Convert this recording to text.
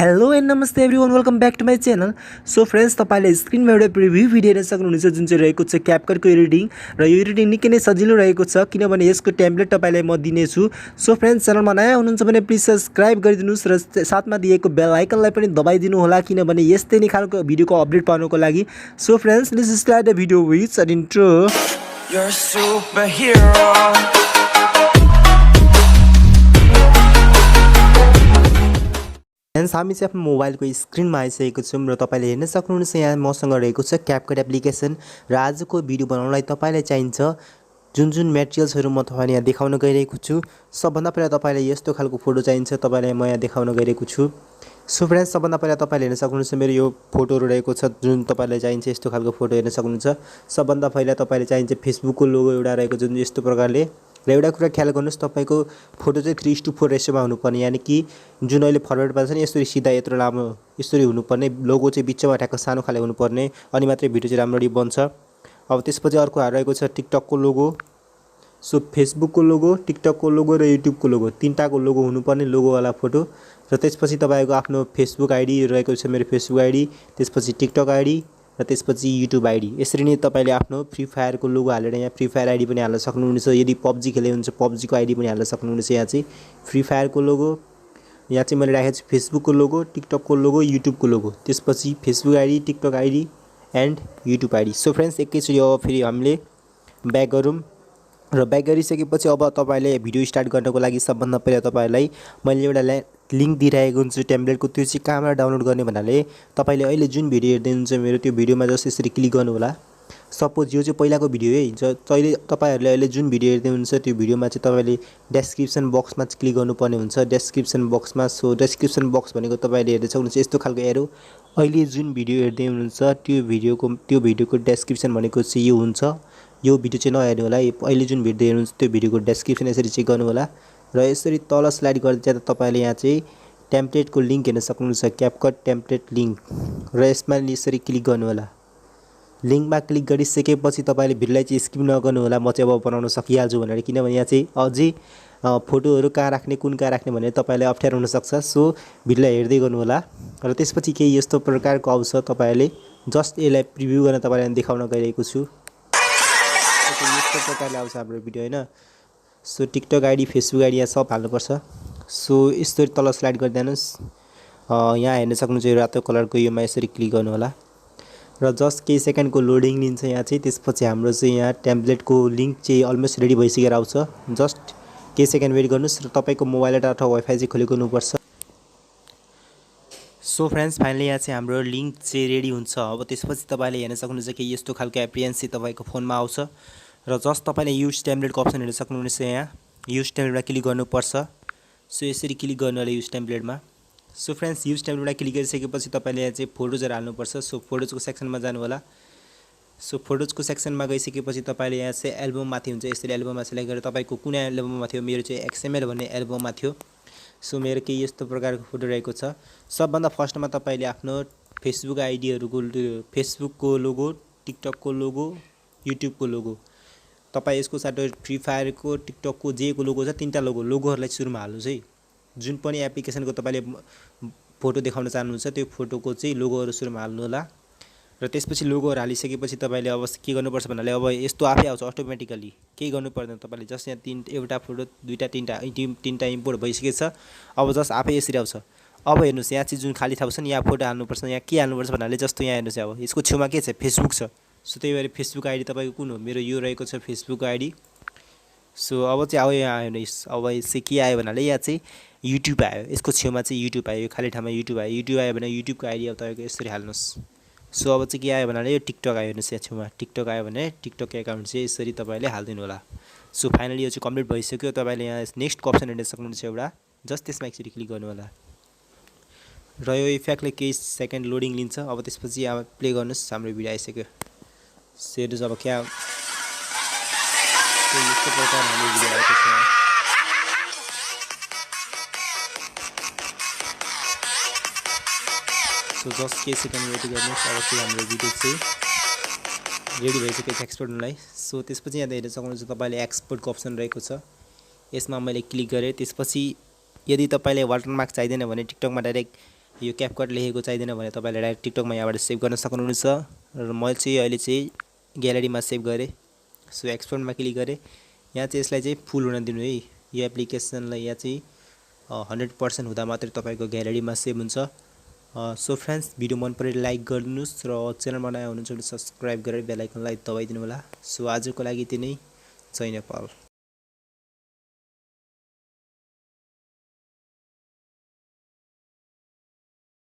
Hello and नमस्ते everyone welcome back to my channel. So friends, तपाईँले स्क्रिनमा एउटा प्रिभ्यू भिडियो हेर्न सक्नुहुनेछ जुन चाहिँ रहेको छ क्यापकटको एडिटिङ, र यो एडिटिङ निकै नै सजिलो रहेको छ किनभने यसको टेम्प्लेट तपाईँलाई म दिनेछु। सो फ्रेन्ड्स, च्यानलमा नयाँ हुनुहुन्छ भने प्लिज सब्सक्राइब गरिदिनुहोस् र साथमा दिएको बेल आइकनलाई पनि दबाइदिनु होला किनभने यस्तै नै खालको भिडियोको अपडेट पाउनको लागि। So friends, let's start the video with an intro. You're a superhero. Friends, हामी चाहिँ आफ्नो मोबाइलको स्क्रिनमा आइसकेको छौँ र तपाईँले हेर्न सक्नुहुनेछ यहाँ मसँग रहेको छ क्यापकट एप्लिकेसन। र आजको भिडियो बनाउनलाई तपाईँलाई चाहिन्छ जुन जुन मेटेरियल्सहरू म तपाईँलाई यहाँ देखाउन गइरहेको छु। सबभन्दा पहिला तपाईँलाई यस्तो खालको फोटो चाहिन्छ, तपाईँलाई म यहाँ देखाउन गइरहेको छु। सो फ्रेन्ड्स, सबभन्दा पहिला तपाईँले हेर्न सक्नुहुन्छ मेरो यो फोटोहरू रहेको छ जुन तपाईँलाई चाहिन्छ यस्तो खालको फोटो हेर्न सक्नुहुन्छ। सबभन्दा पहिला तपाईँले चाहिन्छ फेसबुकको लोगो एउटा रहेको जुन यस्तो प्रकारले। र एउटा कुरा ख्याल गर्नुहोस्, तपाईँको फोटो चाहिँ 3:4 रेसियोमा हुनुपर्ने, यानि कि जुन अहिले फरवर्ड पार्छ नि यसरी सिधा यत्रो लामो यसरी हुनुपर्ने, लोगो चाहिँ बिचमा ठ्याक्क सानो खाले हुनुपर्ने, अनि मात्रै भिडियो चाहिँ राम्ररी बन्छ। अब त्यसपछि अर्को रहेको छ टिकटकको लोगो। सो फेसबुकको लोगो, टिकटकको लोगो र युट्युबको लोगो, तीनटाको लोगो हुनुपर्ने लोगोवाला फोटो। र त्यसपछि तपाईँको आफ्नो फेसबुक आइडी रहेको छ, मेरो फेसबुक आइडी, त्यसपछि टिकटक आइडी र त्यसपछि युट्युब आइडी। यसरी नै तपाईँले आफ्नो फ्री फायरको लोगो हालेर यहाँ फ्री फायर आइडी पनि हाल्न सक्नुहुनेछ। यदि पब्जी खेले हुन्छ पब्जीको आइडी पनि हाल्न सक्नुहुनेछ। यहाँ चाहिँ फ्री फायरको लोगो, यहाँ चाहिँ मैले राखेको छु फेसबुकको लोगो, टिकटकको लोगो, युट्युबको लोगो, त्यसपछि Facebook ID, TikTok ID and YouTube ID. So friends, एकैचोटि अब फेरि हामीले ब्याक गरौँ र ब्याक गरिसकेपछि अब तपाईँले भिडियो स्टार्ट गर्नको लागि सबभन्दा पहिला तपाईँलाई मैले एउटा लिङ्क दिइरहेको हुन्छु टेम्प्लेटको, त्यो चाहिँ कहाँबाट डाउनलोड गर्ने भन्नाले तपाईँले अहिले जुन भिडियो हेर्दै हुनुहुन्छ मेरो त्यो भिडियोमा जस्ट यसरी क्लिक गर्नु होला। सपोज यो चाहिँ पहिलाको भिडियो है, जहिले तपाईँहरूले अहिले जुन भिडियो हेर्दै हुनुहुन्छ त्यो भिडियोमा चाहिँ तपाईँले डेस्क्रिप्सन बक्समा चाहिँ क्लिक गर्नुपर्ने हुन्छ। डेस्क्रिप्सन बक्समा, सो डेस्क्रिप्सन बक्स भनेको तपाईँले हेर्दै सक्नुहुन्छ यस्तो खालको एरो। अहिले जुन भिडियो हेर्दै हुनुहुन्छ त्यो भिडियोको डेस्क्रिप्सन भनेको चाहिँ यो हुन्छ। यो भिडियो चाहिँ नहेर्नु होला है, अहिले जुन भिडियो हेर्नुहुन्छ त्यो भिडियोको डेस्क्रिप्सन यसरी चेक गर्नु होला। र यसरी तल स्लाइड गर्दै जाँदा तपाईँले यहाँ चाहिँ टेम्प्लेटको लिङ्क हेर्न सक्नुहुन्छ, क्यापकट टेम्प्लेट लिङ्क, र यसमा यसरी क्लिक गर्नु होला। लिङ्कमा क्लिक गरिसकेपछि तपाईँले भिडियोलाई चाहिँ स्किप नगर्नु होला, म चाहिँ अब बनाउन सकिहाल्छु भनेर, किनभने यहाँ चाहिँ अझै फोटोहरू कहाँ राख्ने कुन कहाँ राख्ने भनेर तपाईँलाई अप्ठ्यारो हुनसक्छ। सो भिडियोलाई हेर्दै गर्नु होला। र त्यसपछि केही यस्तो प्रकारको आउँछ, तपाईँले जस्ट यसलाई प्रिभ्यू गर्न तपाईँलाई देखाउन गइरहेको छु। यस्तो प्रकारले आउँछ हाम्रो भिडियो होइन। So TikTok ID, Facebook ID यहाँ सब हाल्नुपर्छ। सो यस्तो तल स्लाइड गरिदिनुहोस्, यहाँ हेर्न सक्नुहुन्छ यो रातो कलरको योमा यसरी क्लिक गर्नु होला र जस्ट केही सेकेन्डको लोडिङ लिन्छ यहाँ चाहिँ। त्यसपछि हाम्रो चाहिँ यहाँ टेम्प्लेटको लिङ्क चाहिँ अलमोस्ट रेडी भइसकेर आउँछ। जस्ट केही सेकेन्ड वेट गर्नुहोस् र तपाईँको मोबाइल डाटा अथवा वाइफाई चाहिँ खोलेको हुनुपर्छ। सो फ्रेन्ड्स, फाइनली यहाँ चाहिँ हाम्रो लिङ्क चाहिँ रेडी हुन्छ। अब त्यसपछि तपाईँले हेर्न सक्नुहुन्छ कि यस्तो खालको एप्लिकेसन चाहिँ तपाईँको फोनमा आउँछ र जस्ट तपाईँले युज टेम्प्लेटको अप्सन हेर्न सक्नुहुनेछ। यहाँ युज टेम्प्लेटमा क्लिक गर्नुपर्छ। सो यसरी क्लिक गर्नु होला युज टेम्प्लेटमा। सो फ्रेन्ड्स, युज टेम्प्लेटमा क्लिक गरिसकेपछि तपाईँले यहाँ चाहिँ फोटोजहरू हाल्नुपर्छ। सो फोटोजको सेक्सनमा जानु होला। सो फोटोजको सेक्सनमा गइसकेपछि तपाईँले यहाँ चाहिँ एल्बममा थियो हुन्छ, यसरी एल्बममा सेलेक्ट गरेर तपाईँको कुन एल्बममा थियो, मेरो चाहिँ XML भन्ने एल्बममा थियो। सो मेरो केही यस्तो प्रकारको फोटो रहेको छ। सबभन्दा फर्स्टमा तपाईँले आफ्नो फेसबुक आइडीहरूको, फेसबुकको लोगो, टिकटकको लोगो, युट्युबको लोगो, तपाईँ यसको साथै फ्री फायरको, टिकटकको जेको लोगो छ तीनटा लोगोहरूलाई सुरुमा हाल्नुहोस् है। जुन पनि एप्लिकेसनको तपाईँले फोटो देखाउन चाहनुहुन्छ त्यो फोटोको चाहिँ लोगोहरू सुरुमा हाल्नु होला। र त्यसपछि लोगोहरू हालिसकेपछि तपाईँले अब के गर्नुपर्छ भन्नाले अब यस्तो आफै आउँछ अटोमेटिकली, केही गर्नु पर्दैन। तपाईँले जस्ट यहाँ एउटा फोटो, दुईवटा, तिनवटा इम्पोर्ट भइसकेको छ। अब जस्ट आफै यसरी आउँछ। अब हेर्नुहोस् यहाँ चाहिँ जुन खाली ठाउँ छ नि, यहाँ फोटो हाल्नुपर्छ। यहाँ के हाल्नुपर्छ भन्नाले जस्तो यहाँ हेर्नुहोस्, अब यसको छेउमा के छ, फेसबुक छ। सो त्यही भएर फेसबुक आइडी तपाईँको कुन हो, मेरो यो रहेको छ फेसबुक आइडी। सो अब चाहिँ अब यहाँ हेर्नुहोस्, अब चाहिँ के आयो भन्नाले यहाँ चाहिँ युट्युब आयो, यसको छेउमा चाहिँ युट्युब आयो, खाली ठाउँमा युट्युब आयो। युट्युब आयो भने युट्युबको आइडी अब तपाईँको यसरी हाल्नुहोस्। सो अब चाहिँ के आयो भन्नाले यो टिकटक आयो, हेर्नुहोस् यहाँ छेउमा टिकटक आयो भने टिकटक एकाउन्ट चाहिँ यसरी तपाईँले हालिदिनु होला। सो फाइनली यो चाहिँ कम्प्लिट भइसक्यो। तपाईँले यहाँ नेक्स्टको अप्सन हेर्न सक्नुहुन्छ एउटा, जस्ट त्यसमा एकचोटि क्लिक गर्नु होला र यो इफेक्टले केही सेकेन्ड लोडिङ लिन्छ। अब त्यसपछि अब प्ले गर्नुहोस्, हाम्रो भिडियो आइसक्यो। हेर्नुहोस् अब क्या यस्तो प्रकार हाम्रो भिडियो आएको छ। सो जस्ट केही सेकेन्ड वेट गर्नुहोस्। अब चाहिँ हाम्रो भिडियो चाहिँ रेडी भइसकेको छ एक्सपोर्ट हुनलाई। सो त्यसपछि यहाँ हेर्न सक्नुहुन्छ तपाईँले एक्सपोर्टको अप्सन रहेको छ, यसमा मैले क्लिक गरेँ। त्यसपछि यदि तपाईँले वाटरमार्क चाहिँदैन भने टिकटकमा डाइरेक्ट यो क्यापकट लेखेको चाहिँदैन भने तपाईँले डाइरेक्ट टिकटकमा यहाँबाट सेभ गर्न सक्नुहुनेछ र म चाहिँ अहिले चाहिँ ग्यालेरीमा सेभ गरेँ। सो एक्सपोर्टमा क्लिक गरेँ। यहाँ चाहिँ यसलाई चाहिँ फुल हुन दिनु है। यो एप्लिकेसनलाई यहाँ चाहिँ 100% हुँदा मात्रै तपाईँको ग्यालेरीमा सेभ हुन्छ। सो फ्रेन्ड्स, भिडियो मन परे लाइक गरिदिनुहोस् र च्यानलमा नयाँ हुनुहुन्छ भने सब्सक्राइब गरेर बेल आइकनलाई दबाइदिनु होला। सो आजको लागि यति नै। जय नेपाल।